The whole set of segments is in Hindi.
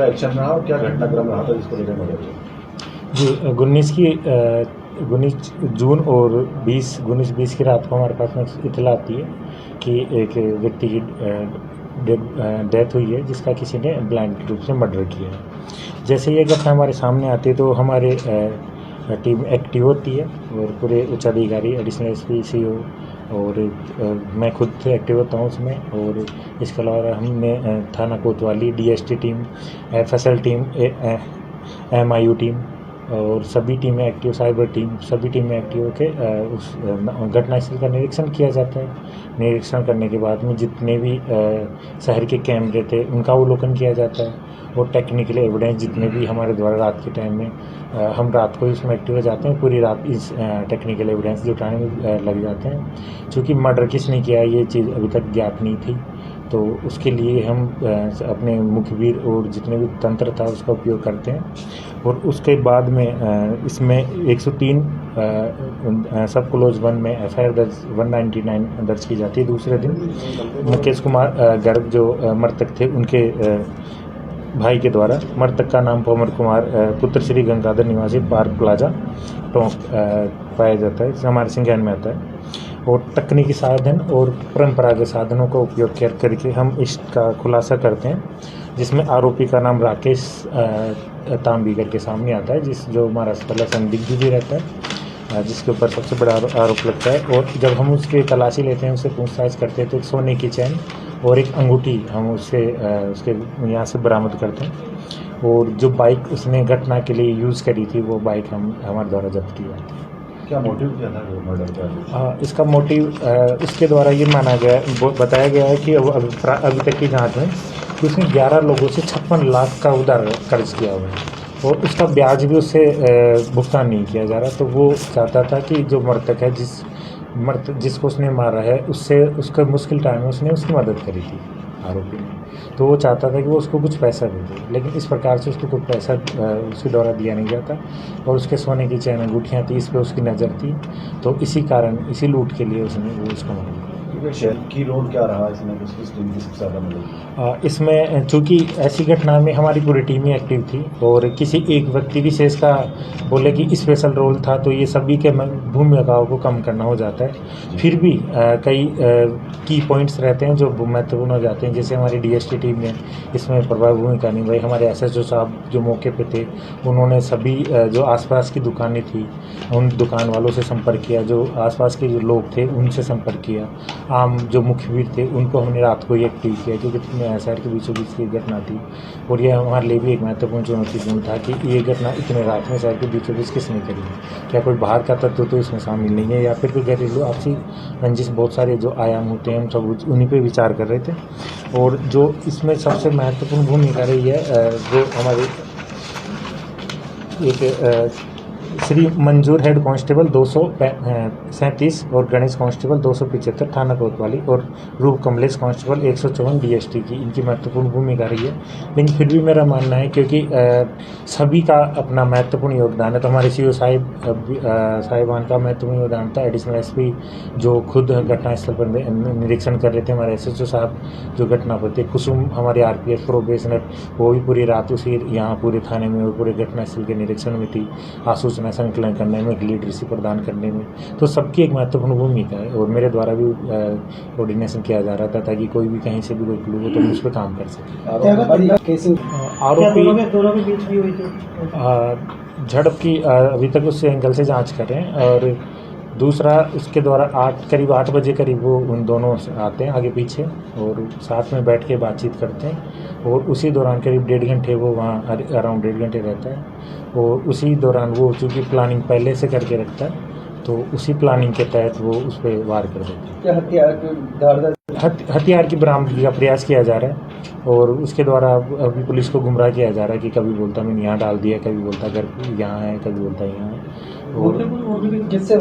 एक्शन रहा और क्या घटनाक्रम रहा था जिसको लेकर मर्डर हुआ? जी 19 जून और 19-20 की रात को हमारे पास में इत्तला आती है कि एक व्यक्ति की डेथ हुई है जिसका किसी ने ब्लाइंड रूप से मर्डर किया है। जैसे ये घटना हमारे सामने आती है तो हमारे टीम एक्टिव होती है और पूरे उच्च अधिकारी एडिशनल एसपी सीओ और मैं खुद से एक्टिव होता हूँ उसमें। और इसके अलावा हमने थाना कोतवाली DST team, FSL team, MIU team और सभी टीमें एक्टिव, साइबर टीम, सभी टीमें एक्टिव होकर उस घटनास्थल का निरीक्षण किया जाता है। निरीक्षण करने के बाद में जितने भी शहर के कैमरे थे उनका अवलोकन किया जाता है और टेक्निकल एविडेंस जितने भी हमारे द्वारा रात के टाइम में हम रात को इसमें एक्टिव हो जाते हैं, पूरी रात इस टेक्निकल एविडेंस जुटाने में लग जाते हैं। चूँकि मर्डर किसने किया ये चीज़ अभी तक ज्ञात नहीं थी, तो उसके लिए हम अपने मुखबिर और जितने भी तंत्र था उसका उपयोग करते हैं। और उसके बाद में इसमें 103 सब क्लोज 1 में FIR 199 दर्ज की जाती है। दूसरे दिन मुकेश कुमार गर्ग जो मृतक थे उनके भाई के द्वारा, मृतक का नाम पवन कुमार पुत्र श्री गंगाधर निवासी पार्क प्लाजा टोंक पाया जाता है, हमारे संज्ञान में आता है। और तकनीकी साधन और परंपरागत साधनों का उपयोग करके हम इसका खुलासा करते हैं, जिसमें आरोपी का नाम राकेश तांबी करके सामने आता है, जो हमारा पहला संदिग्ध भी रहता है, जिसके ऊपर सबसे बड़ा आरोप लगता है। और जब हम उसकी तलाशी लेते हैं, उससे पूछताछ करते हैं तो एक सोने की चैन और एक अंगूठी हम उसके यहाँ से बरामद करते हैं। और जो बाइक उसने घटना के लिए यूज़ करी थी वो बाइक हमारे द्वारा जब्त की जाती है। क्या मोटिव क्या था मर्डर का? इसका मोटिव इसके द्वारा ये माना गया, बताया गया है कि अभी तक की जांच में कि उसने 11 लोगों से 56 लाख का उधार कर्ज किया हुआ है और उसका ब्याज भी उससे भुगतान नहीं किया जा रहा। तो वो चाहता था कि जो मृतक है जिसको उसने मारा है उसका मुश्किल टाइम में उसने उसकी मदद करी थी आरोपी ने, तो वो चाहता था कि वो उसको कुछ पैसा दे दे, लेकिन इस प्रकार से उसको कोई पैसा उसके द्वारा दिया नहीं जाता। और उसके सोने की चैन अंगूठियाँ थी, इस पर उसकी नज़र थी, तो इसी कारण इसी लूट के लिए उसने वो उसको मारा। शहर की रोल क्या रहा इसमें, किस टीम की सबसे ज़्यादा मदद? इसमें चूँकि ऐसी घटना में हमारी पूरी टीम ही एक्टिव थी और किसी एक व्यक्ति विशेष का बोले कि स्पेशल रोल था तो ये सभी के भूमिकाओं को कम करना हो जाता है। फिर भी कई की पॉइंट्स रहते हैं जो महत्वपूर्ण हो जाते हैं, जैसे हमारी डीएसटी टीम ने इसमें प्रभावी भूमिका निभाई। हमारे SHO साहब जो मौके पे थे उन्होंने सभी जो आसपास की दुकानें थी उन दुकान वालों से संपर्क किया, जो आसपास के जो लोग थे उनसे संपर्क किया, आम जो मुखबिर थे उनको हमने रात को ही एक्टिव किया, क्योंकि शहर के बीचों बीच की घटना थी। और यह हमारे लिए भी एक महत्वपूर्ण चुनौतीपूर्ण था कि ये घटना इतने रात में शहर के बीचों बीच किसने करी है, क्या कोई बाहर का तत्व तो इसमें शामिल नहीं है या फिर कोई घरेलू आपसी रंजिश। बहुत सारे जो आयाम होते हैं हम सब उन्हीं पे विचार कर रहे थे। और जो इसमें सबसे महत्वपूर्ण भूमिका रही है जो हमारे एक श्री मंजूर हेड कांस्टेबल 237 और गणेश कांस्टेबल 275 थाना कोतवाली और रूप कमलेश कांस्टेबल 154 डीएसटी की, इनकी महत्वपूर्ण भूमिका रही है। लेकिन फिर भी मेरा मानना है क्योंकि सभी का अपना महत्वपूर्ण योगदान है, तो हमारे सीओ साहिबान का महत्वपूर्ण योगदान था। एडिशनल एसपी जो खुद घटनास्थल पर निरीक्षण कर रहे थे, हमारे SHO साहब जो घटना पर थे, कुसुम हमारे RPF प्रोबेशनर वो भी पूरी रात उसी यहाँ पूरे थाने में और पूरे घटनास्थल के निरीक्षण में थी, आसूचना संकलन करने में, लीडरशिप प्रदान करने में। तो सबकी एक महत्वपूर्ण भूमिका है और मेरे द्वारा भी कोऑर्डिनेशन किया जा रहा था ताकि कोई भी कहीं से भी कोई क्लू हो तो उस पर काम कर सके। आरोपी झड़प की अभी तक उस एंगल से जांच कर रहे हैं। और दूसरा उसके द्वारा करीब 8 बजे करीब वो उन दोनों आते हैं आगे पीछे और साथ में बैठ के बातचीत करते हैं। और उसी दौरान करीब 1.5 घंटे वो वहाँ अराउंड 1.5 घंटे रहता है। और उसी दौरान वो चूँकि प्लानिंग पहले से करके रखता है तो उसी प्लानिंग के तहत वो उस पर वार कर देता है। हथियार की बरामदगी का प्रयास किया जा रहा है और उसके द्वारा अभी पुलिस को गुमराह किया जा रहा है कि कभी बोलता मैंने यहाँ डाल दिया, कभी बोलता घर यहाँ है, कभी बोलता यहाँ है। और जिससे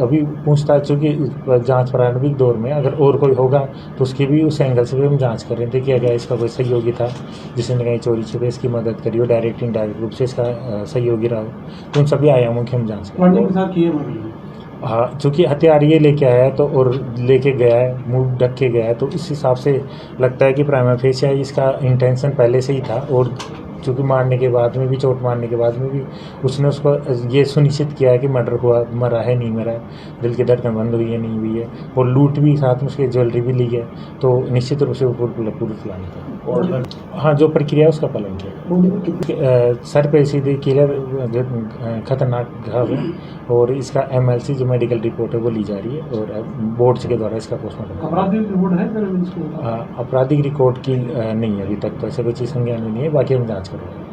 अभी पूछताछ चूँकि जांच प्रारंभिक दौर में, अगर और कोई होगा तो उसकी भी उस एंगल से भी हम जांच कर रहे थे कि अगर इसका कोई सहयोगी था जिसने कहीं चोरी छुपे इसकी मदद करी हो, डायरेक्ट इनडायरेक्ट रूप से इसका सहयोगी रहा हो, तो उन सभी आयामों की हम जांच कर रहे हैं। हाँ, चूँकि हथियार ये लेके आया है तो और लेके गया है, मुँह ढक के गया है, तो इस हिसाब से लगता है कि प्राइमा फेसिया इसका इंटेंशन पहले से ही था। और चूँकि मारने के बाद में भी, चोट मारने के बाद में भी उसने उसको ये सुनिश्चित किया है कि मर्डर हुआ, मरा है नहीं मरा है, दिल की धड़कन बंद हुई है नहीं हुई है, और लूट भी साथ में उसकी ज्वेलरी भी ली है, तो निश्चित रूप से वो पूरी प्लान था। और हाँ, जो प्रक्रिया है उसका पालन किया। सर पे सीधे किलर खतरनाक घाव है, और इसका MLC जो मेडिकल रिपोर्ट है वो ली जा रही है, और बोर्ड के द्वारा इसका पोस्टमार्टम। आपराधिक रिपोर्ट है सर इसको? आपराधिक रिकॉर्ड की नहीं है अभी तक, तो ऐसा कोई चीज़ संज्ञान में नहीं है, बाकी हम जाँच कर रहे हैं।